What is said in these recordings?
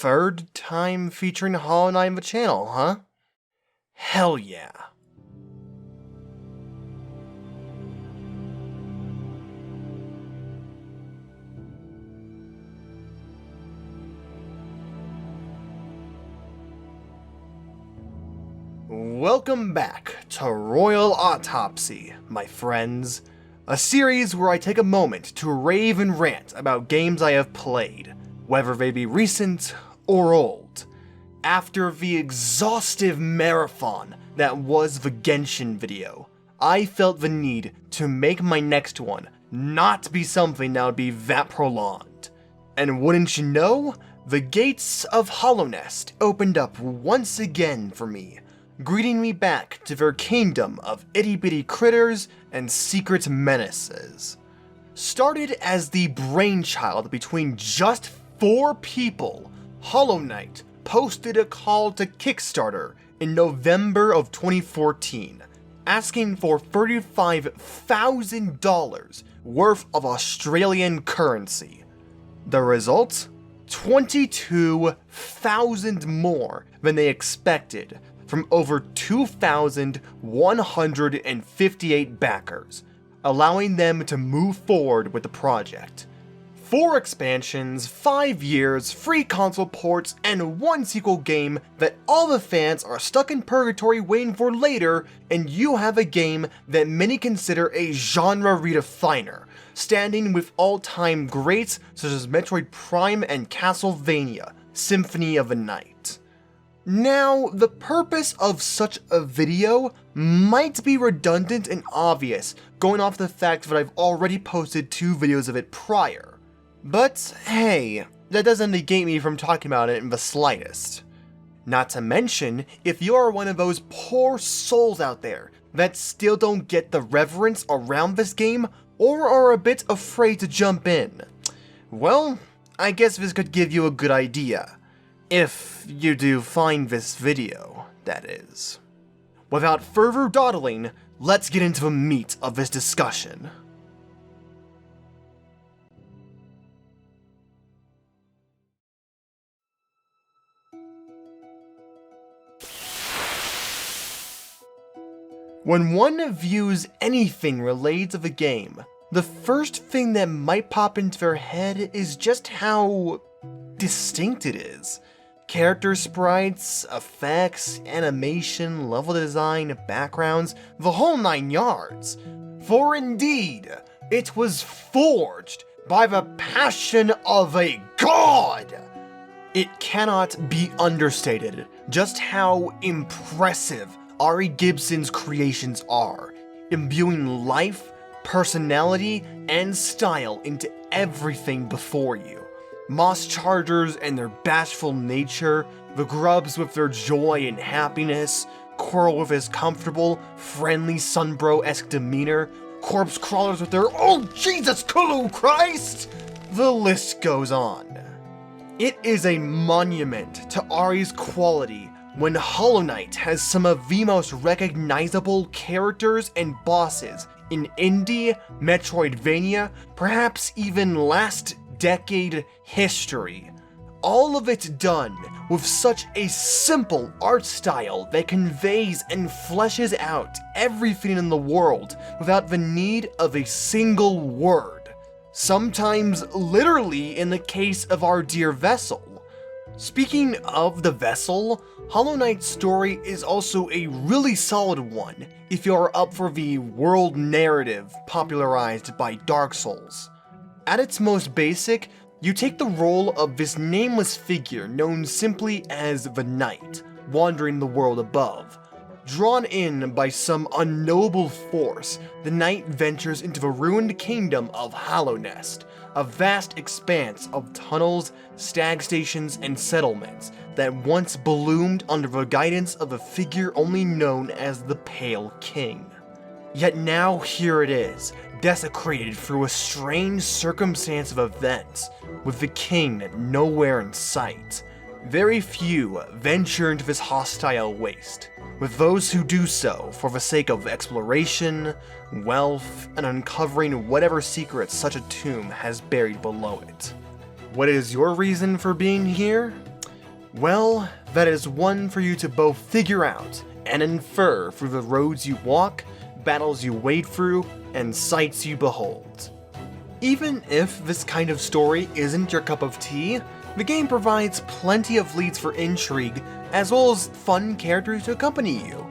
third time featuring Hollow Knight on the channel, huh? Hell yeah. Welcome back to Royal Autopsy, my friends. A series where I take a moment to rave and rant about games I have played, whether they be recent or old. After the exhaustive marathon that was the Genshin video, I felt the need to make my next one not be something that would be that prolonged. And wouldn't you know, the gates of Hallownest opened up once again for me, greeting me back to their kingdom of itty-bitty critters and secret menaces. Started as the brainchild between just 4 people, Hollow Knight posted a call to Kickstarter in November of 2014, asking for $35,000 worth of Australian currency. The result? 22,000 more than they expected, from over 2,158 backers, allowing them to move forward with the project. 4 expansions, 5 years, free console ports, and 1 sequel game that all the fans are stuck in purgatory waiting for later, and you have a game that many consider a genre redefiner, standing with all-time greats such as Metroid Prime and Castlevania, Symphony of the Night. Now, the purpose of such a video might be redundant and obvious, going off the fact that I've already posted 2 videos of it prior. But hey, that doesn't negate me from talking about it in the slightest. Not to mention, if you are one of those poor souls out there that still don't get the reverence around this game, or are a bit afraid to jump in, well, I guess this could give you a good idea. If you do find this video, that is. Without further dawdling, let's get into the meat of this discussion. When one views anything related to the game, the first thing that might pop into their head is just how distinct it is. Character sprites, effects, animation, level design, backgrounds, the whole 9 yards. For indeed, it was forged by the passion of a god! It cannot be understated just how impressive Ari Gibson's creations are, imbuing life, personality, and style into everything before you. Moss Chargers and their bashful nature, the Grubs with their joy and happiness, Coral with his comfortable, friendly Sunbro-esque demeanor, Corpse Crawlers with their "Oh Jesus Christ!" The list goes on. It is a monument to Ari's quality when Hollow Knight has some of the most recognizable characters and bosses in indie, Metroidvania, perhaps even last decade history. All of it done with such a simple art style that conveys and fleshes out everything in the world without the need of a single word. Sometimes literally in the case of our dear Vessel. Speaking of the Vessel, Hollow Knight's story is also a really solid one if you are up for the world narrative popularized by Dark Souls. At its most basic, you take the role of this nameless figure known simply as the Knight, wandering the world above. Drawn in by some unknowable force, the Knight ventures into the ruined kingdom of Hallownest, a vast expanse of tunnels, stag stations, and settlements that once bloomed under the guidance of a figure only known as the Pale King. Yet now here it is, desecrated through a strange circumstance of events, with the king nowhere in sight. Very few venture into this hostile waste, with those who do so for the sake of exploration, wealth, and uncovering whatever secrets such a tomb has buried below it. What is your reason for being here? Well, that is one for you to both figure out and infer through the roads you walk, battles you wade through, and sights you behold. Even if this kind of story isn't your cup of tea, the game provides plenty of leads for intrigue, as well as fun characters to accompany you.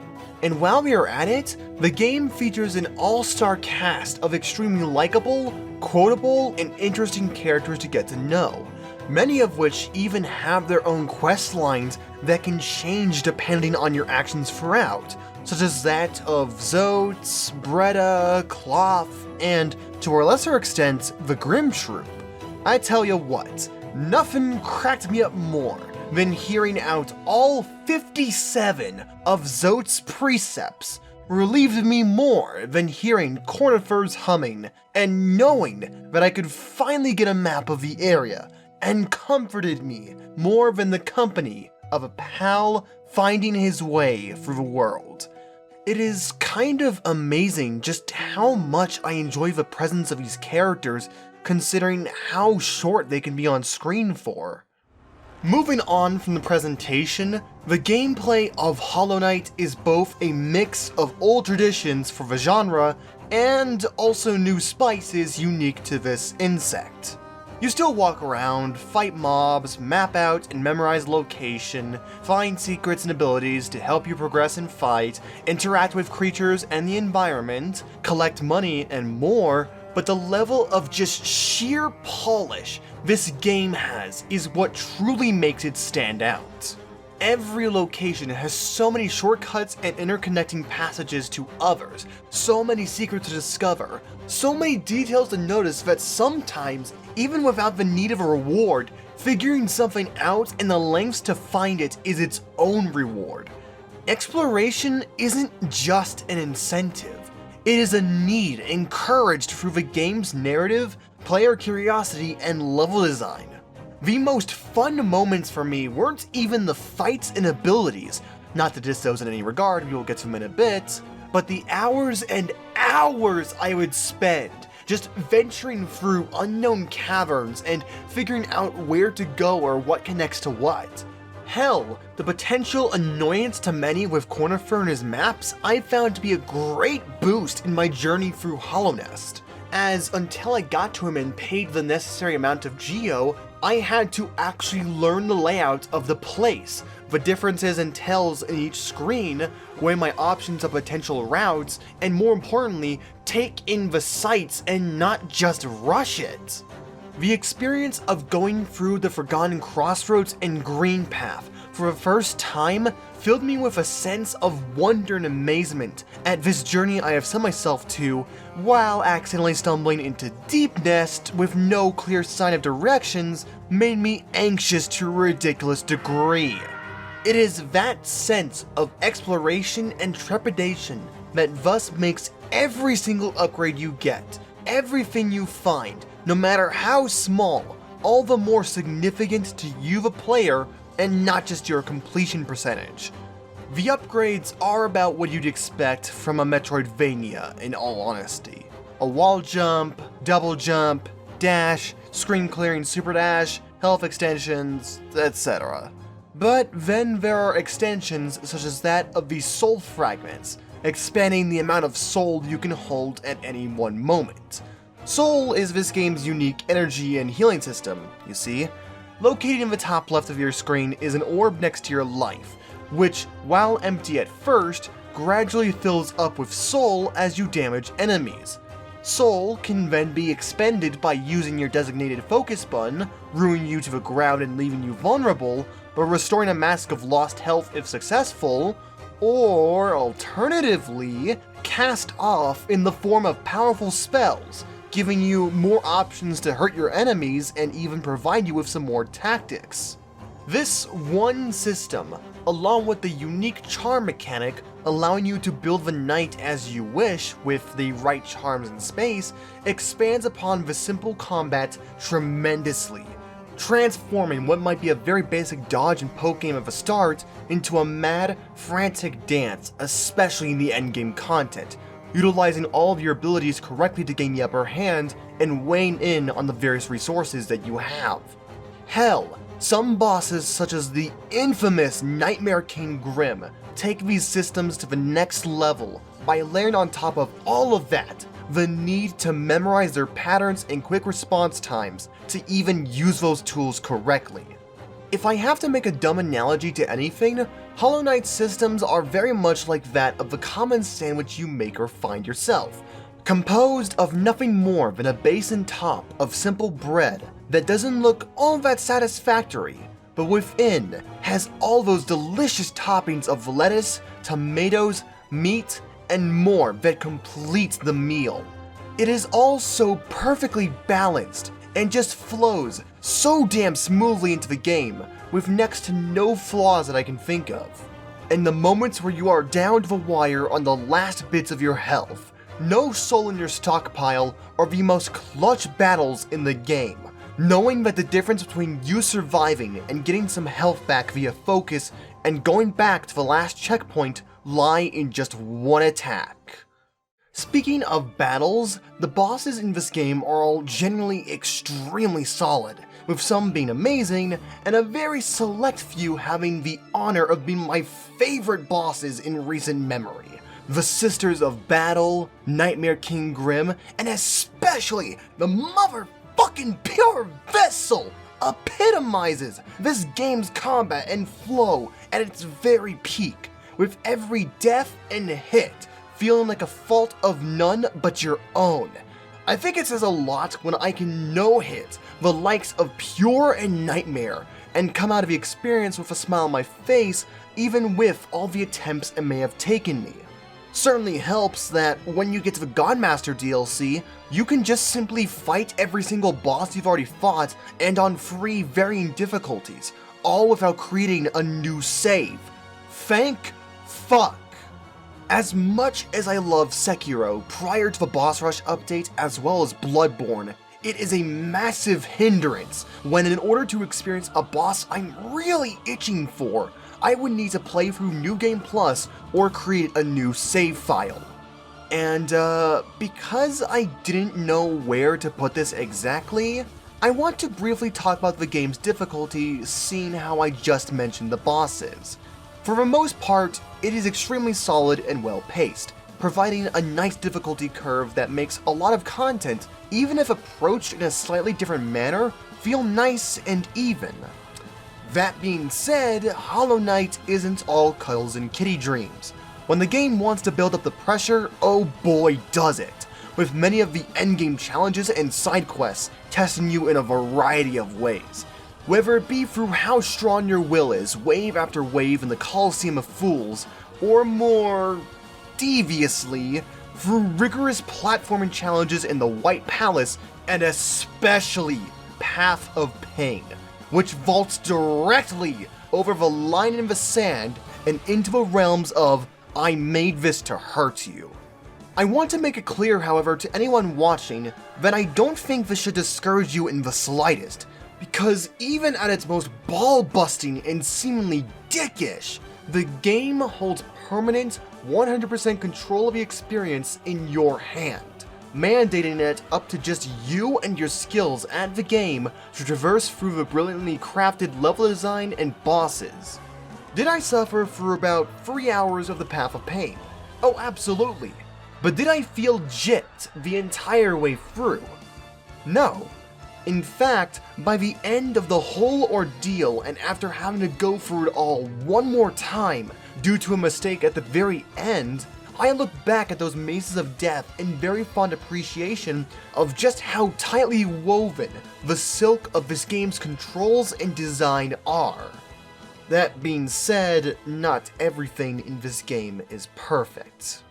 And while we are at it, the game features an all-star cast of extremely likable, quotable, and interesting characters to get to know, many of which even have their own quest lines that can change depending on your actions throughout, such as that of Zotes, Bretta, Cloth, and, to a lesser extent, the Grim Troop. I tell you what, nothing cracked me up more than hearing out all 57 of Zote's precepts, relieved me more than hearing Cornifer's humming, and knowing that I could finally get a map of the area, and comforted me more than the company of a pal finding his way through the world. It is kind of amazing just how much I enjoy the presence of these characters, considering how short they can be on screen for. Moving on from the presentation, the gameplay of Hollow Knight is both a mix of old traditions for the genre and also new spices unique to this insect. You still walk around, fight mobs, map out and memorize location, find secrets and abilities to help you progress and fight, interact with creatures and the environment, collect money and more, but the level of just sheer polish this game has is what truly makes it stand out. Every location has so many shortcuts and interconnecting passages to others, so many secrets to discover, so many details to notice that sometimes, even without the need of a reward, figuring something out and the lengths to find it is its own reward. Exploration isn't just an incentive, it is a need encouraged through the game's narrative, player curiosity, and level design. The most fun moments for me weren't even the fights and abilities, not to diss those in any regard, we will get to them in a bit, but the hours and hours I would spend just venturing through unknown caverns and figuring out where to go or what connects to what. Hell, the potential annoyance to many with Cornifer and his maps I found to be a great boost in my journey through Hollow Nest, as until I got to him and paid the necessary amount of Geo, I had to actually learn the layout of the place, the differences and tells in each screen, weigh my options of potential routes, and more importantly, take in the sights and not just rush it. The experience of going through the Forgotten Crossroads and Green Path for the first time filled me with a sense of wonder and amazement at this journey I have set myself to, while accidentally stumbling into Deep Nest with no clear sign of directions made me anxious to a ridiculous degree. It is that sense of exploration and trepidation that thus makes every single upgrade you get, everything you find, no matter how small, all the more significant to you the player and not just your completion percentage. The upgrades are about what you'd expect from a Metroidvania, in all honesty. A wall jump, double jump, dash, screen clearing super dash, health extensions, etc. But then there are extensions such as that of the soul fragments, expanding the amount of soul you can hold at any one moment. Soul is this game's unique energy and healing system, you see. Located in the top left of your screen is an orb next to your life, which, while empty at first, gradually fills up with soul as you damage enemies. Soul can then be expended by using your designated focus button, ruining you to the ground and leaving you vulnerable, but restoring a mask of lost health if successful, or alternatively, cast off in the form of powerful spells, giving you more options to hurt your enemies and even provide you with some more tactics. This one system, along with the unique charm mechanic allowing you to build the knight as you wish with the right charms and space, expands upon the simple combat tremendously, transforming what might be a very basic dodge and poke game at the start into a mad, frantic dance, especially in the endgame content, utilizing all of your abilities correctly to gain the upper hand and weighing in on the various resources that you have. Hell, Some bosses, such as the infamous Nightmare King Grimm, take these systems to the next level by layering on top of all of that the need to memorize their patterns and quick response times to even use those tools correctly. If I have to make a dumb analogy to anything, Hollow Knight's systems are very much like that of the common sandwich you make or find yourself, composed of nothing more than a base and top of simple bread that doesn't look all that satisfactory, but within has all those delicious toppings of lettuce, tomatoes, meat, and more that complete the meal. It is all so perfectly balanced and just flows so damn smoothly into the game with next to no flaws that I can think of. In the moments where you are down to the wire on the last bits of your health, no soul in your stockpile, are the most clutch battles in the game, knowing that the difference between you surviving and getting some health back via focus and going back to the last checkpoint lie in just one attack. Speaking of battles, the bosses in this game are all generally extremely solid, with some being amazing, and a very select few having the honor of being my favorite bosses in recent memory. The Sisters of Battle, Nightmare King Grimm, and especially the motherfucking Pure Vessel epitomizes this game's combat and flow at its very peak, with every death and hit feeling like a fault of none but your own. I think it says a lot when I can no-hit the likes of Pure and Nightmare and come out of the experience with a smile on my face, even with all the attempts it may have taken me. Certainly helps that when you get to the Godmaster DLC, you can just simply fight every single boss you've already fought and on 3 varying difficulties, all without creating a new save. Thank fuck. As much as I love Sekiro prior to the boss rush update as well as Bloodborne, it is a massive hindrance when in order to experience a boss I'm really itching for, I would need to play through New Game Plus or create a new save file. And because I didn't know where to put this exactly, I want to briefly talk about the game's difficulty, seeing how I just mentioned the bosses. For the most part, it is extremely solid and well-paced, providing a nice difficulty curve that makes a lot of content, even if approached in a slightly different manner, feel nice and even. That being said, Hollow Knight isn't all cuddles and kitty dreams. When the game wants to build up the pressure, oh boy does it, with many of the endgame challenges and side quests testing you in a variety of ways. Whether it be through how strong your will is, wave after wave in the Coliseum of Fools, or more deviously, through rigorous platforming challenges in the White Palace, and especially Path of Pain, which vaults directly over the line in the sand and into the realms of I made this to hurt you. I want to make it clear, however, to anyone watching that I don't think this should discourage you in the slightest, because even at its most ball-busting and seemingly dickish, the game holds permanent, 100% control of the experience in your hand, mandating it up to just you and your skills at the game to traverse through the brilliantly crafted level design and bosses. Did I suffer for about 3 hours of the Path of Pain? Oh, absolutely. But did I feel gypped the entire way through? No. In fact, by the end of the whole ordeal and after having to go through it all one more time due to a mistake at the very end, I look back at those mazes of death in very fond appreciation of just how tightly woven the silk of this game's controls and design are. That being said, not everything in this game is perfect.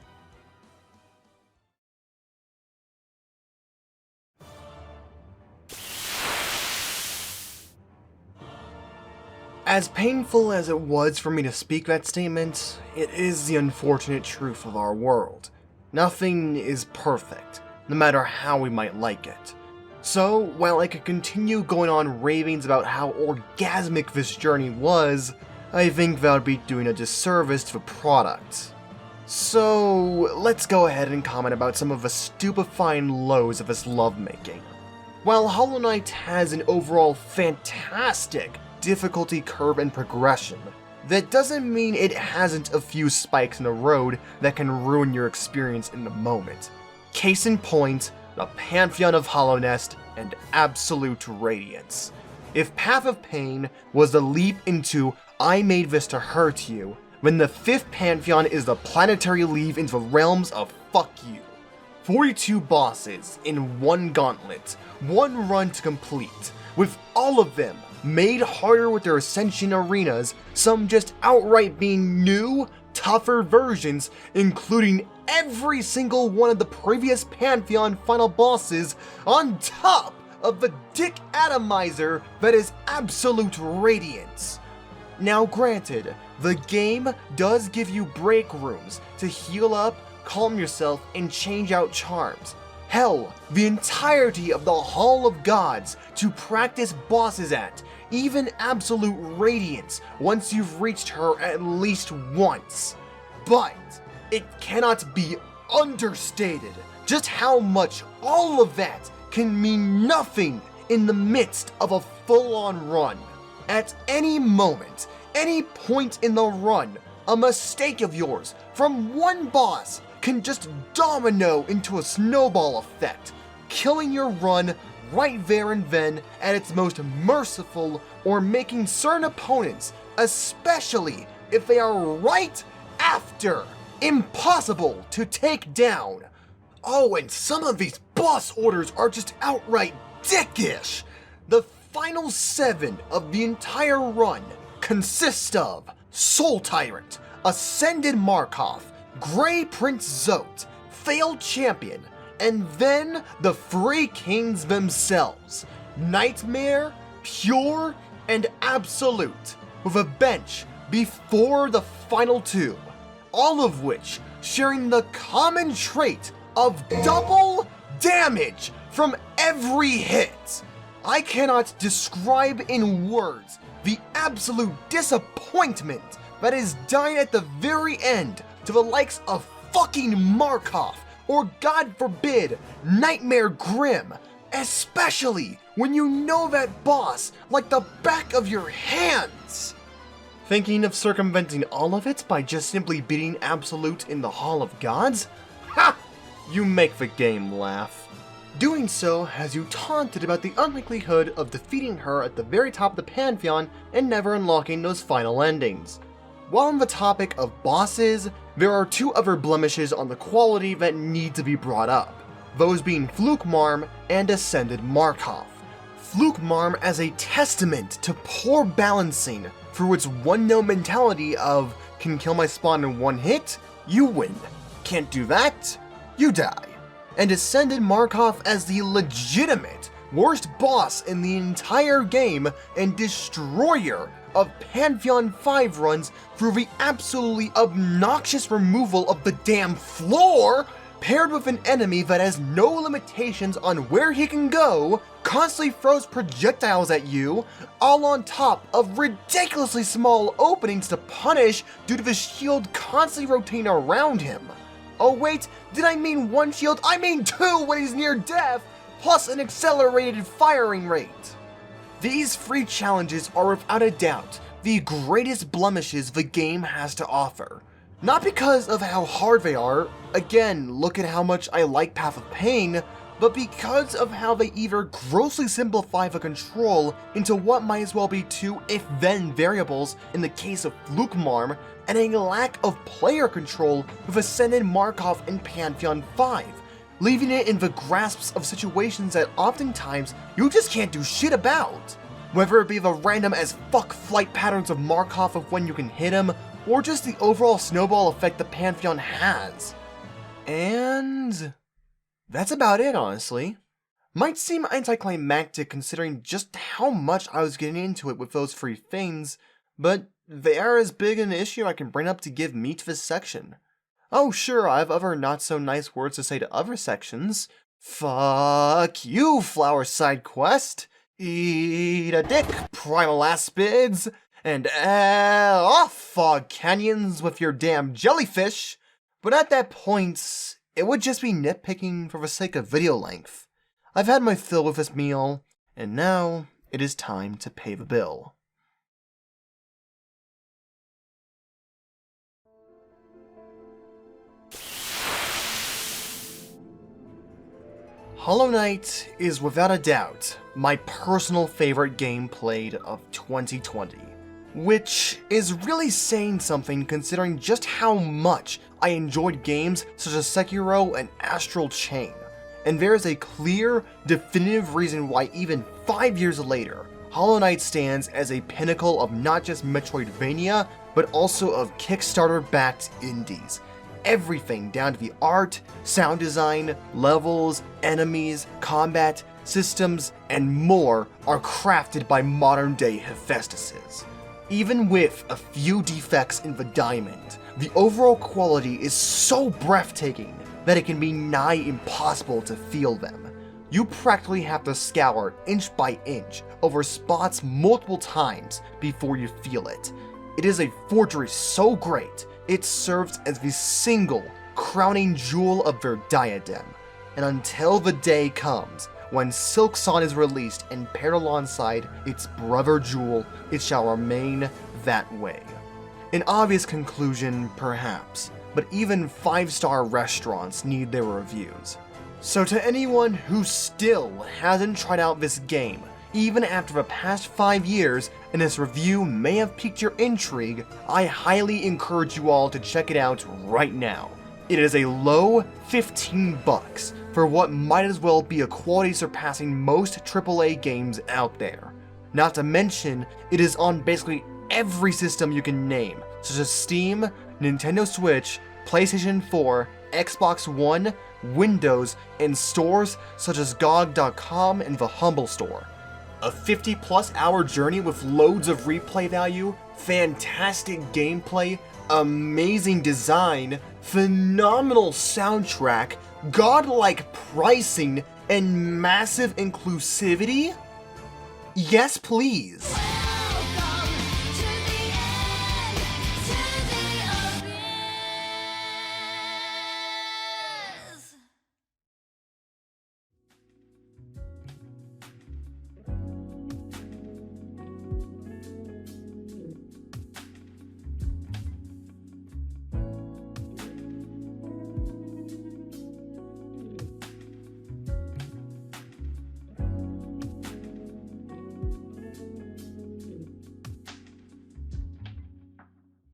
As painful as it was for me to speak that statement, it is the unfortunate truth of our world. Nothing is perfect, no matter how we might like it. So, while I could continue going on ravings about how orgasmic this journey was, I think that would be doing a disservice to the product. So, let's go ahead and comment about some of the stupefying lows of this lovemaking. While Hollow Knight has an overall fantastic difficulty curve and progression. That doesn't mean it hasn't a few spikes in the road that can ruin your experience in the moment. Case in point, the Pantheon of Hollownest and Absolute Radiance. If Path of Pain was the leap into I made this to hurt you, then the 5th Pantheon is the planetary leap into the realms of fuck you. 42 bosses in one gauntlet, one run to complete, with all of them made harder with their Ascension arenas, some just outright being new, tougher versions, including every single one of the previous Pantheon final bosses on top of the dick atomizer that is Absolute Radiance. Now granted, the game does give you break rooms to heal up, calm yourself, and change out charms. Hell, the entirety of the Hall of Gods to practice bosses at, even Absolute Radiance, once you've reached her at least once. But it cannot be understated just how much all of that can mean nothing in the midst of a full-on run. At any moment, any point in the run, a mistake of yours from one boss can just domino into a snowball effect, killing your run right there and then at its most merciful, or making certain opponents, especially if they are right after, impossible to take down. Oh, and some of these boss orders are just outright dickish. The final 7 of the entire run consist of Soul Tyrant, Ascended Markov, Grey Prince Zote, Failed Champion, and then the Free Kings themselves, Nightmare, Pure, and Absolute, with a bench before the final 2, all of which sharing the common trait of double damage from every hit. I cannot describe in words the absolute disappointment that is dying at the very end to the likes of fucking Markov, or God forbid, Nightmare Grim, especially when you know that boss like the back of your hands. Thinking of circumventing all of it by just simply beating Absolute in the Hall of Gods? Ha! You make the game laugh. Doing so has you taunted about the unlikelihood of defeating her at the very top of the Pantheon and never unlocking those final endings. While on the topic of bosses, there are 2 other blemishes on the quality that need to be brought up, those being Fluke Marm and Ascended Markov. Fluke Marm as a testament to poor balancing through its one-no mentality of, can kill my spawn in one hit? You win. Can't do that? You die. And Ascended Markov as the legitimate worst boss in the entire game and destroyer of Pantheon 5 runs through the absolutely obnoxious removal of the damn floor, paired with an enemy that has no limitations on where he can go, constantly throws projectiles at you, all on top of ridiculously small openings to punish due to the shield constantly rotating around him. Oh wait, did I mean 1 shield? I mean 2 when he's near death, plus an accelerated firing rate. These free challenges are without a doubt the greatest blemishes the game has to offer. Not because of how hard they are, again, look at how much I like Path of Pain, but because of how they either grossly simplify the control into what might as well be 2 if-then variables in the case of Fluke Marm, and a lack of player control with Ascended Markov in Pantheon 5, leaving it in the grasps of situations that oftentimes you just can't do shit about. Whether it be the random as fuck flight patterns of Markov of when you can hit him, or just the overall snowball effect the Pantheon has. And that's about it, honestly. Might seem anticlimactic considering just how much I was getting into it with those free things, but they are as big an issue I can bring up to give meat to this section. Oh sure, I have other not so nice words to say to other sections. Fuck you, Flower Side Quest! Eat a dick, Primal Aspids! And off, Fog Canyons, with your damn jellyfish! But at that point, it would just be nitpicking for the sake of video length. I've had my fill with this meal, and now it is time to pay the bill. Hollow Knight is without a doubt my personal favorite game played of 2020, which is really saying something considering just how much I enjoyed games such as Sekiro and Astral Chain, and there is a clear, definitive reason why even 5 years later, Hollow Knight stands as a pinnacle of not just Metroidvania, but also of Kickstarter-backed indies. Everything down to the art, sound design, levels, enemies, combat, systems, and more are crafted by modern-day Hephaestuses. Even with a few defects in the diamond, the overall quality is so breathtaking that it can be nigh impossible to feel them. You practically have to scour inch by inch over spots multiple times before you feel it. It is a forgery so great, it serves as the single crowning jewel of their diadem. And until the day comes when Silksong is released and paired alongside its brother jewel, it shall remain that way. An obvious conclusion, perhaps, but even 5-star restaurants need their reviews. So to anyone who still hasn't tried out this game, even after the past 5 years, and this review may have piqued your intrigue, I highly encourage you all to check it out right now. It is a low $15 for what might as well be a quality surpassing most AAA games out there. Not to mention, it is on basically every system you can name, such as Steam, Nintendo Switch, PlayStation 4, Xbox One, Windows, and stores such as GOG.com and the Humble Store. A 50+ hour journey with loads of replay value, fantastic gameplay, amazing design, phenomenal soundtrack, godlike pricing, and massive inclusivity? Yes, please.